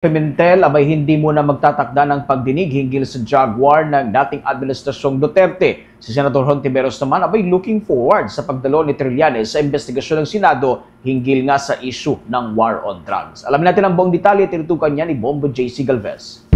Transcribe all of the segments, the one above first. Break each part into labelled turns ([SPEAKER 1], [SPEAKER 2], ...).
[SPEAKER 1] Pimentel abay hindi muna magtatakda ng pagdinig hinggil sa Jaguar ng dating Administrasyong Duterte. Si Senator Hontiveros naman abay looking forward sa pagdalo ni Trillanes sa investigasyon ng Senado hinggil nga sa issue ng war on drugs. Alamin natin ang buong detalye, tinutukan niya ni Bombo J.C. Galvez.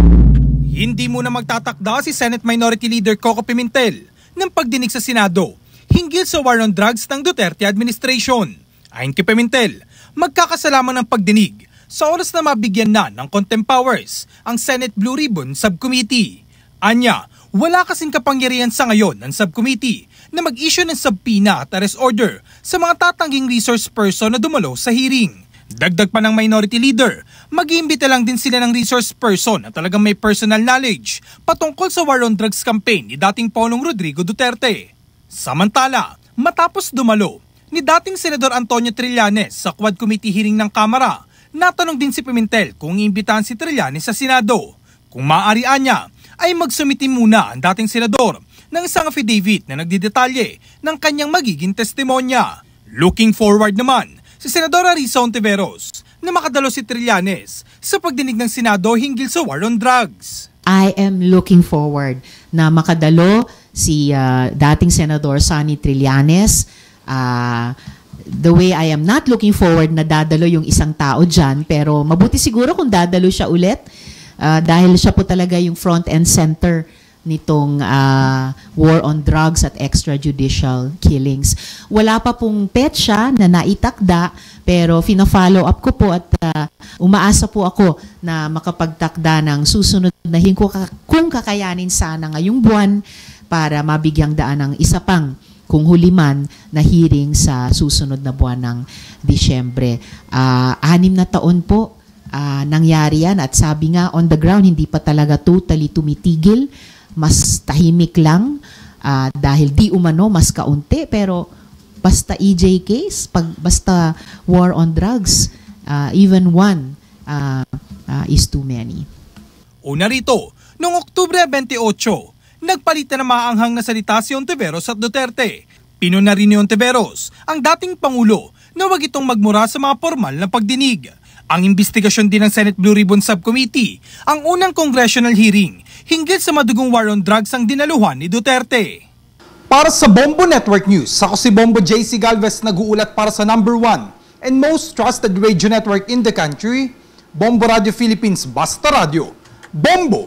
[SPEAKER 2] Hindi muna magtatakda si Senate Minority Leader Coco Pimentel ng pagdinig sa Senado hinggil sa war on drugs ng Duterte administration. Ayon kay Pimentel, magkakasalaman ng pagdinig sa oras na mabigyan na ng contempt powers ang Senate Blue Ribbon Subcommittee. Anya, wala kasing kapangyarihan sa ngayon ng subcommittee na mag-issue ng subpoena at arrest order sa mga tatangging resource person na dumalo sa hearing. Dagdag pa ng minority leader, mag-iimbita lang din sila ng resource person na talagang may personal knowledge patungkol sa war on drugs campaign ni dating Pangulong Rodrigo Duterte. Samantala, matapos dumalo ni dating Senador Antonio Trillanes sa Quad Committee hearing ng Kamara, natanong din si Pimentel kung iimbitahan si Trillanes sa Senado. Kung maaarian niya, ay magsumiti muna ang dating senador ng isang affidavit na nagdidetalye ng kanyang magiging testimonya. Looking forward naman si Senadora Risa Hontiveros na makadalo si Trillanes sa pagdinig ng Senado hinggil sa war on drugs.
[SPEAKER 3] I am looking forward na makadalo si dating Senador Sonny Trillanes. The way I am not looking forward na dadalo yung isang tao dyan, pero mabuti siguro kung dadalo siya ulit dahil siya po talaga yung front and center nitong war on drugs at extrajudicial killings. Wala pa pong petsa na naitakda, pero fina-follow up ko po at umaasa po ako na makapagtakda ng susunod na kung kakayanin sana ngayong buwan para mabigyang daan ng isa pang kung huli man na hearing sa susunod na buwan ng Disyembre. 6 na taon po nangyari yan at sabi nga on the ground hindi pa talaga totally tumitigil, mas tahimik lang dahil di umano mas kaunti, pero basta EJ case, basta war on drugs, even one is too many.
[SPEAKER 2] Una rito, noong Oktubre 28, nagpalitan na maanghang na salita si Hontiveros at Duterte. Pinuna rin ni Hontiveros ang dating Pangulo na wag itong magmura sa mga formal na pagdinig. Ang investigasyon din ng Senate Blue Ribbon Subcommittee ang unang congressional hearing hinggil sa madugong war on drugs ang dinaluhan ni Duterte.
[SPEAKER 4] Para sa Bombo Network News, ako si Bombo J.C. Galvez, nag-uulat para sa #1 and most trusted radio network in the country, Bombo Radio Philippines, Basta Radio. Bombo!